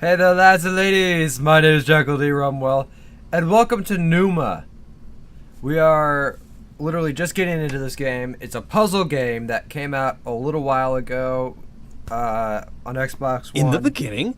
Hey there, lads and ladies. My name is Jekyll D. Rumwell, and welcome to Pneuma. We are literally just getting into this game. It's a puzzle game that came out a little while ago on Xbox One. In the beginning,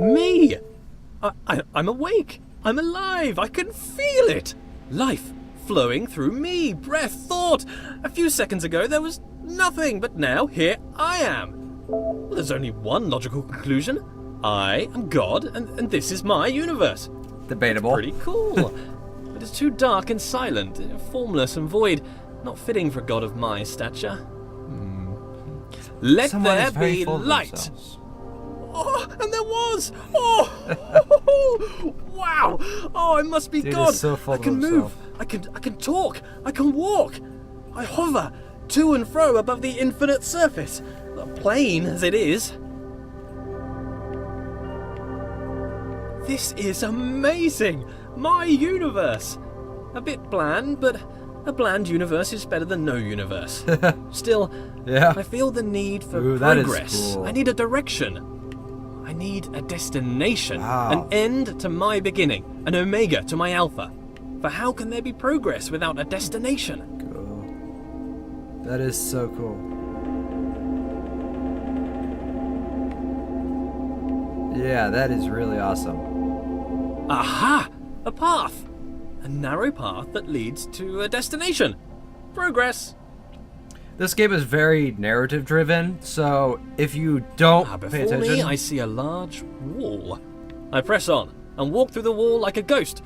me. I'm awake. I'm alive. I can feel it. Life flowing through me. Breath, thought. A few seconds ago there was nothing, but now here I am. Well, there's only one logical conclusion. I am God, and this is my universe. Debatable. It's pretty cool. But it's too dark and silent, formless and void, not fitting for a god of my stature. Let Someone there is very be full of light. themselves. Oh, and there was! Oh! Wow! Oh, I must be Dude God! is so full I of can himself. move! I can talk! I can walk! I hover to and fro above the infinite surface, plain as it is. This is amazing! My universe! A bit bland, but a bland universe is better than no universe. Still, Yeah. I feel the need for Ooh, that is progress. cool. I need a direction. I need a destination. Wow. An end to my beginning. An omega to my alpha. For how can there be progress without a destination? Cool. That is so cool. Yeah, that is really awesome. Aha! A path! A narrow path that leads to a destination. Progress! This game is very narrative driven, so if you don't pay Before attention, me, I see a large wall. I press on and walk through the wall like a ghost.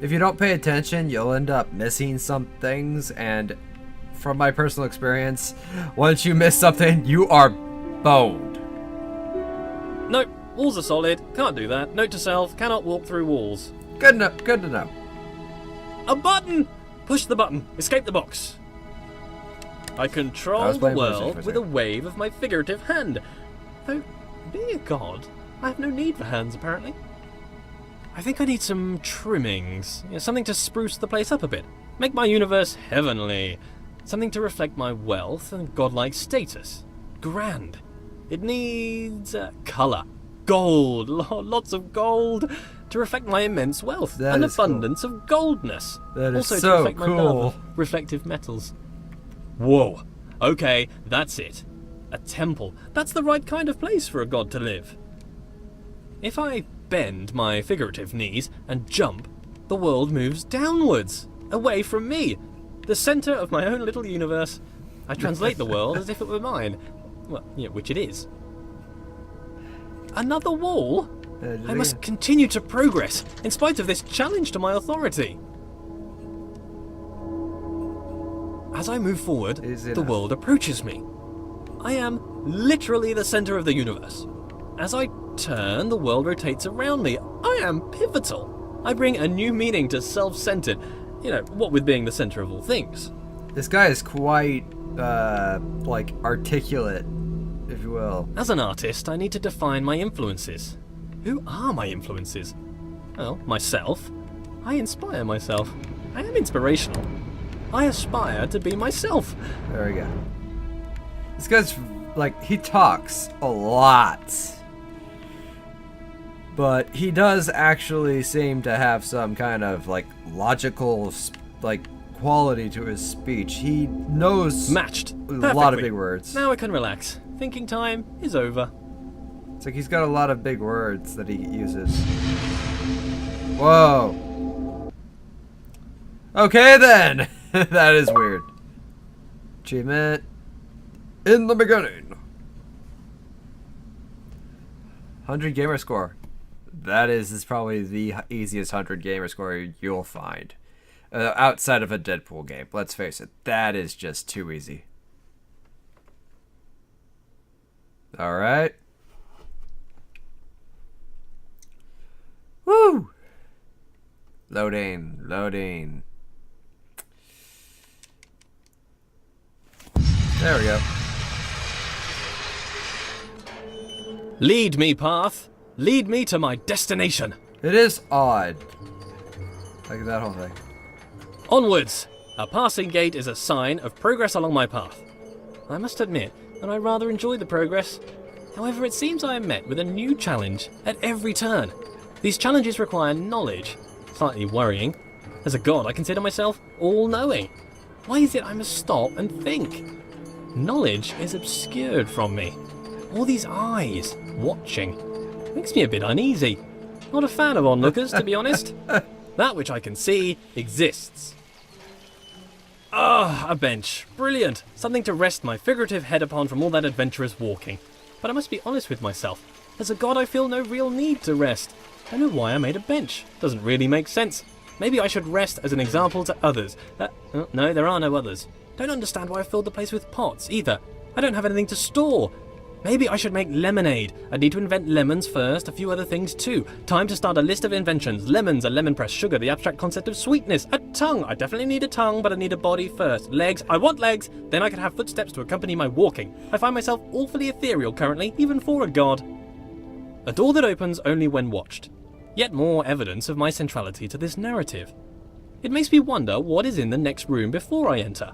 if you don't pay attention, you'll end up missing some things, and from my personal experience, once you miss something, you are boned. Nope, walls are solid. Can't do that. Note to self, cannot walk through walls. Good to know. A button! Push the button. Escape the box. I control the playing PlayStation for world a with a second. wave of my figurative hand. Though, being a god, I have no need for hands, apparently. I think I need some trimmings. Something to spruce the place up a bit. Make my universe heavenly. Something to reflect my wealth and godlike status. Grand. It needs colour. Gold. Lots of gold. To reflect my immense wealth. That An is cool. abundance of goldness. That is Also so to reflect my love cool. of reflective metals. Whoa. Okay, that's it. A temple. That's the right kind of place for a god to live. If I bend my figurative knees and jump, the world moves downwards, away from me, the centre of my own little universe. I translate the world as if it were mine. Well, which it is. Another wall? I must continue to progress, in spite of this challenge to my authority. As I move forward, Is it the a- world approaches me. I am literally the center of the universe. As I turn, the world rotates around me. I am pivotal. I bring a new meaning to self-centered, what with being the center of all things. This guy is quite, articulate, if you will. As an artist, I need to define my influences. Who are my influences? Well, myself. I inspire myself. I am inspirational. I aspire to be myself. There we go. This guy's, he talks a lot. But he does actually seem to have some kind of, logical, quality to his speech. He knows Matched. a Perfectly. lot of big words. Now I can relax. Thinking time is over. It's like he's got a lot of big words that he uses. Whoa. Okay then. That is weird. Achievement. In the beginning. 100 gamer score. That is probably the easiest 100 gamer score you'll find. Outside of a Deadpool game. Let's face it. That is just too easy. Alright. Woo! Loading. There we go. Lead me, path. Lead me to my destination. It is odd. Like that whole thing. Onwards. A passing gate is a sign of progress along my path. I must admit that I rather enjoy the progress. However, it seems I am met with a new challenge at every turn. These challenges require knowledge. Slightly worrying. As a god, I consider myself all-knowing. Why is it I must stop and think? Knowledge is obscured from me. All these eyes, watching, makes me a bit uneasy. Not a fan of onlookers, to be honest. That which I can see exists. Ah, a bench. Brilliant. Something to rest my figurative head upon from all that adventurous walking. But I must be honest with myself. As a god, I feel no real need to rest. I know why I made a bench. Doesn't really make sense. Maybe I should rest as an example to others. No, there are no others. Don't understand why I filled the place with pots, either. I don't have anything to store. Maybe I should make lemonade. I'd need to invent lemons first, a few other things too. Time to start a list of inventions. Lemons, a lemon press, sugar, the abstract concept of sweetness, a tongue. I definitely need a tongue, but I need a body first. Legs, I want legs. Then I could have footsteps to accompany my walking. I find myself awfully ethereal currently, even for a god. A door that opens only when watched. Yet more evidence of my centrality to this narrative. It makes me wonder what is in the next room before I enter.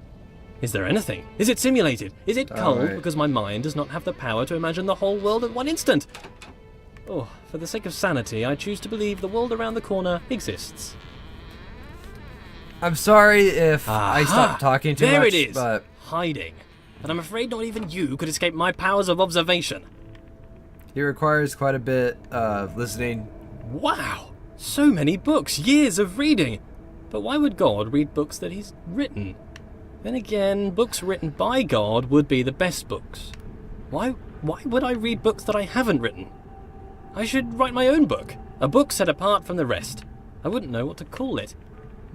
Is there anything? Is it simulated? Is it cold because my mind does not have the power to imagine the whole world at one instant? Oh, for the sake of sanity, I choose to believe the world around the corner exists. I'm sorry if I stopped talking too much. There it is! But hiding. And I'm afraid not even you could escape my powers of observation. he requires quite a bit of listening. Wow! So many books, years of reading. But why would God read books that he's written? Then again, books written by God would be the best books. Why would I read books that I haven't written? I should write my own book. A book set apart from the rest. I wouldn't know what to call it.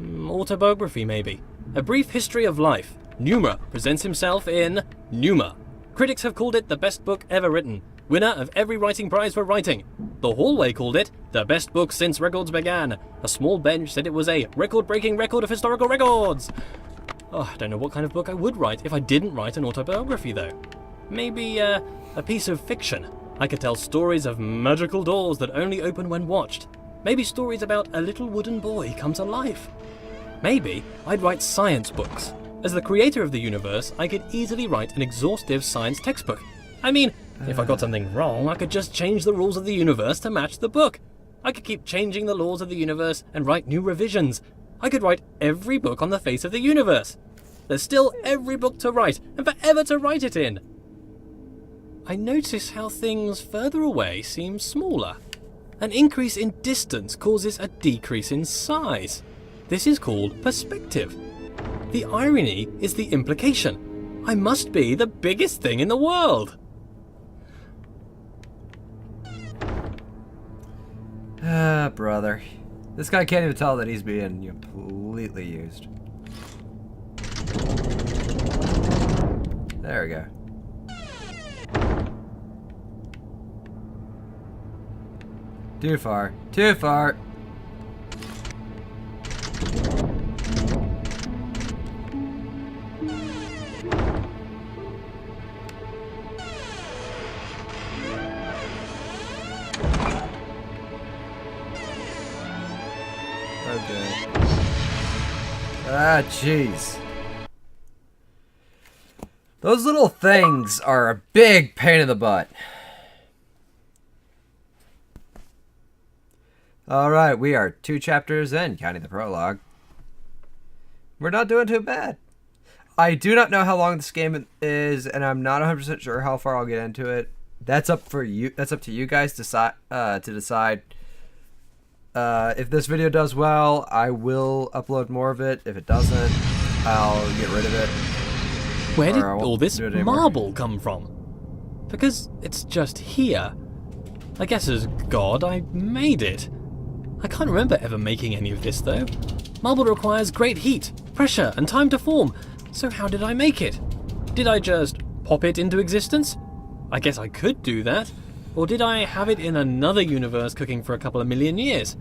Autobiography, maybe. A brief history of life. Pneuma presents himself in Pneuma. Critics have called it the best book ever written. Winner of every writing prize for writing. The Hallway called it the best book since records began. A small bench said it was a record-breaking record of historical records. Oh, I don't know what kind of book I would write if I didn't write an autobiography, though. Maybe a piece of fiction. I could tell stories of magical doors that only open when watched. Maybe stories about a little wooden boy come to life. Maybe I'd write science books. As the creator of the universe, I could easily write an exhaustive science textbook. I mean, if I got something wrong, I could just change the rules of the universe to match the book. I could keep changing the laws of the universe and write new revisions. I could write every book on the face of the universe. There's still every book to write, and forever to write it in. I notice how things further away seem smaller. An increase in distance causes a decrease in size. This is called perspective. The irony is the implication. I must be the biggest thing in the world. Brother. This guy can't even tell that he's being completely used. There we go. Too far. Too far. Okay. Ah, jeez. Those little things are a big pain in the butt. Alright, we are 2 chapters in, counting the prologue. We're not doing too bad. I do not know how long this game is, and I'm not 100% sure how far I'll get into it. That's up for you. That's up to you guys to decide. If this video does well, I will upload more of it. If it doesn't, I'll get rid of it. Where did all this marble come from? Because it's just here. I guess as God, I made it. I can't remember ever making any of this, though. Marble requires great heat, pressure, and time to form. So how did I make it? Did I just pop it into existence? I guess I could do that. Or did I have it in another universe cooking for a couple of million years?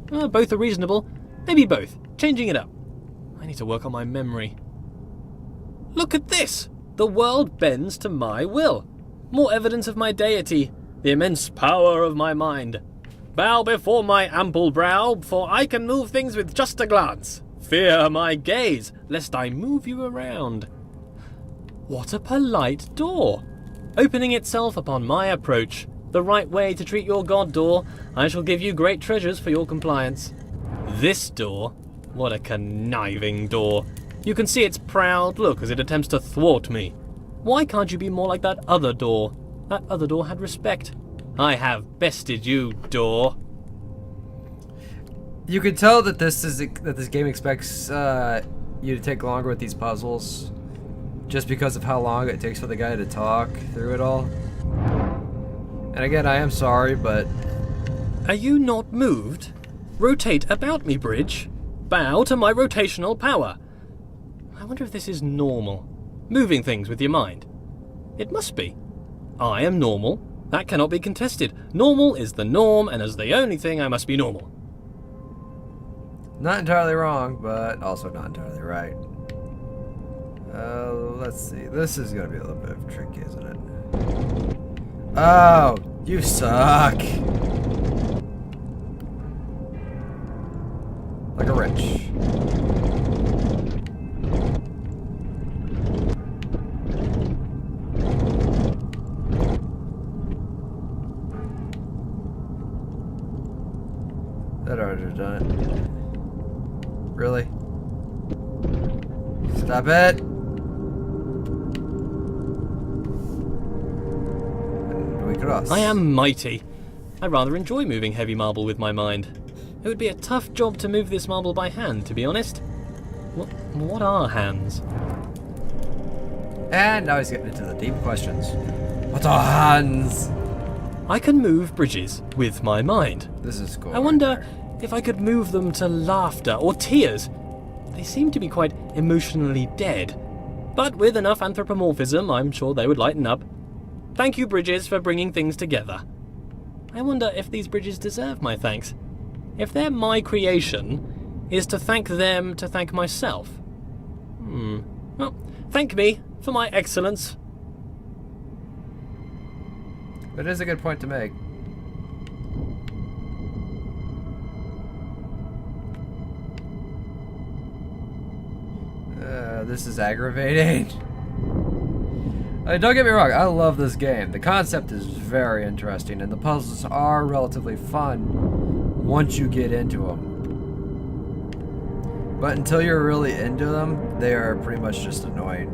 Both are reasonable. Maybe both. Changing it up. I need to work on my memory. Look at this! The world bends to my will. More evidence of my deity. The immense power of my mind. Bow before my ample brow, for I can move things with just a glance. Fear my gaze, lest I move you around. What a polite door. opening itself upon my approach. The right way to treat your god, door. I shall give you great treasures for your compliance. This door? What a conniving door. You can see its proud look as it attempts to thwart me. Why can't you be more like that other door? That other door had respect. I have bested you, door. You can tell that this game expects you to take longer with these puzzles, just because of how long it takes for the guy to talk through it all. And again, I am sorry, but... Are you not moved? Rotate about me, bridge. Bow to my rotational power. I wonder if this is normal. Moving things with your mind. It must be. I am normal. That cannot be contested. Normal is the norm, and as the only thing, I must be normal. Not entirely wrong, but also not entirely right. Let's see. This is gonna be a little bit of a trick, isn't it? Oh, you suck. Like a wrench. That already done it. Really? Stop it! And we cross. I am mighty. I rather enjoy moving heavy marble with my mind. It would be a tough job to move this marble by hand, to be honest. What are hands? And now he's getting into the deep questions. What are hands? I can move bridges with my mind. This is cool. I wonder if I could move them to laughter or tears. They seem to be quite emotionally dead. But with enough anthropomorphism, I'm sure they would lighten up. Thank you, bridges, for bringing things together. I wonder if these bridges deserve my thanks. If they're my creation, is to thank them to thank myself? Well, thank me for my excellence. That is a good point to make. This is aggravating. Don't get me wrong, I love this game. The concept is very interesting, and the puzzles are relatively fun once you get into them. But until you're really into them, they are pretty much just annoying.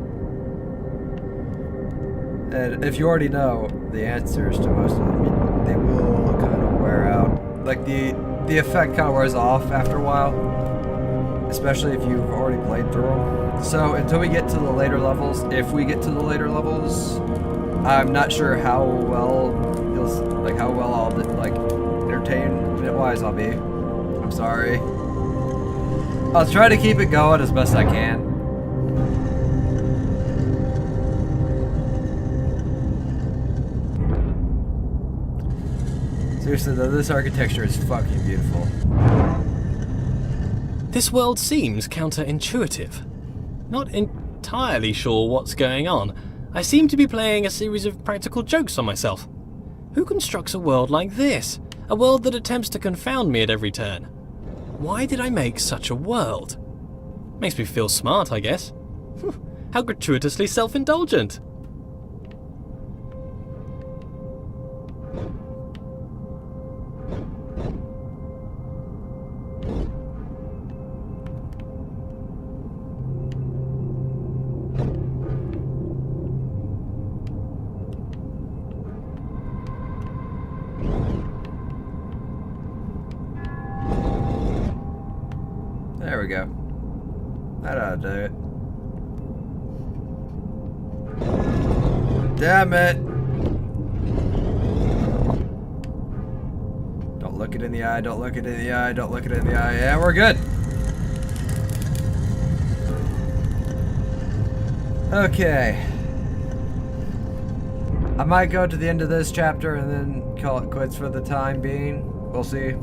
And if you already know the answers to most of them, they will kind of wear out. Like the effect kind of wears off after a while, especially if you've already played through them. So until we get to the later levels, if we get to the later levels, I'm not sure how well I'll entertainment-wise I'll be. I'm sorry. I'll try to keep it going as best I can. Seriously though, this architecture is fucking beautiful. This world seems counterintuitive. Not entirely sure what's going on. I seem to be playing a series of practical jokes on myself. Who constructs a world like this? A world that attempts to confound me at every turn. Why did I make such a world? Makes me feel smart, I guess. How gratuitously self-indulgent. There we go. That ought to do it. Damn it! Don't look it in the eye, don't look it in the eye, don't look it in the eye. Yeah, we're good. Okay. I might go to the end of this chapter and then call it quits for the time being. We'll see.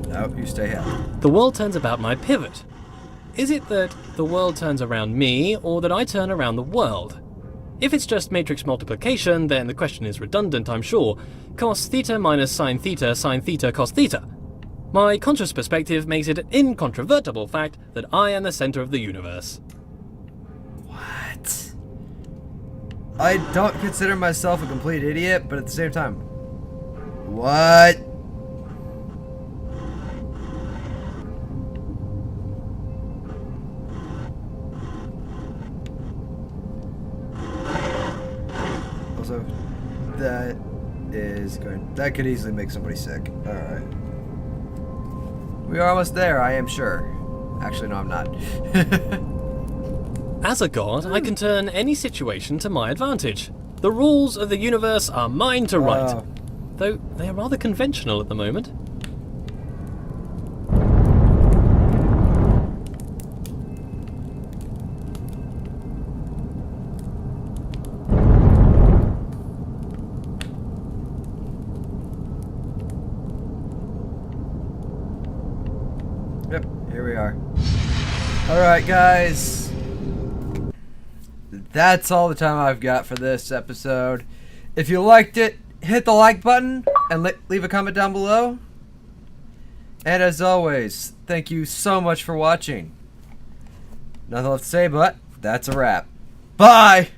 Nope, you stay here. The world turns about my pivot. Is it that the world turns around me, or that I turn around the world? If it's just matrix multiplication, then the question is redundant, I'm sure. Cos theta minus sine theta cos theta. My conscious perspective makes it an incontrovertible fact that I am the center of the universe. What? I don't consider myself a complete idiot, but at the same time, what? Also, that could easily make somebody sick. Alright. We are almost there, I am sure. Actually, no, I'm not. As a god, I can turn any situation to my advantage. The rules of the universe are mine to write. Though they are rather conventional at the moment. Yep, here we are. Alright, guys. That's all the time I've got for this episode. If you liked it, hit the like button and leave a comment down below. And as always, thank you so much for watching. Nothing left to say, but that's a wrap. Bye!